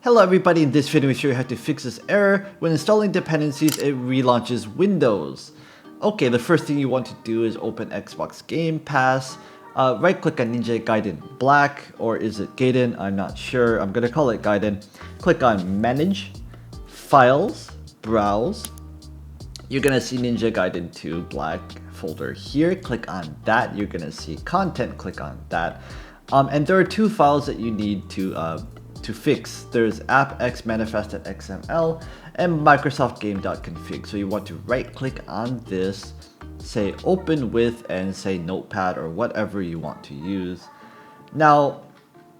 Hello everybody, in this video we show you how to fix this error. When installing dependencies, it relaunches Windows. Okay, the first thing you want to do is open Xbox Game Pass. Right click on Ninja Gaiden Black, or is it Gaiden? I'm not sure. I'm gonna call it Gaiden. Click on Manage, Files, Browse. You're gonna see Ninja Gaiden 2 Black folder here. Click on that. You're gonna see content. Click on that. And there are two files that you need to fix. There's appxmanifest.xml and microsoftgame.config. So you want to right click on this, say open with, and say notepad or whatever you want to use. Now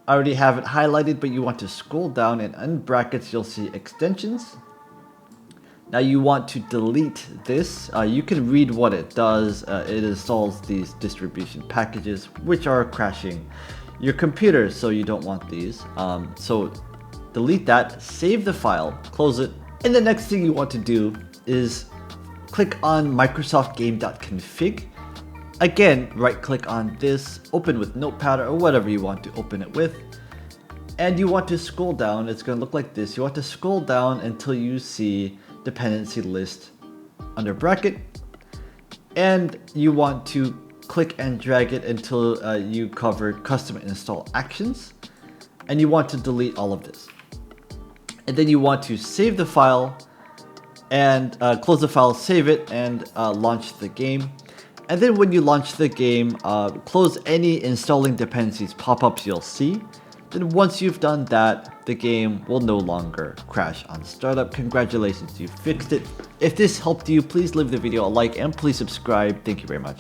I already have it highlighted, but you want to scroll down and in brackets you'll see extensions. Now you want to delete this. You can read what it does. It installs these distribution packages which are crashing your computer, so you don't want these. So delete that, save the file, close it, and the next thing you want to do is click on microsoftgame.config. Again, right click on this, open with notepad or whatever you want to open it with, and you want to scroll down. It's going to look like this. You want to scroll down until you see dependency list under bracket, and you want to click and drag it until you cover custom install actions, and you want to delete all of this. And then you want to save the file and close the file, save it, and launch the game. And then when you launch the game, close any installing dependencies pop-ups you'll see. Then once you've done that, the game will no longer crash on startup. Congratulations, you fixed it. If this helped you, please leave the video a like and please subscribe. Thank you very much.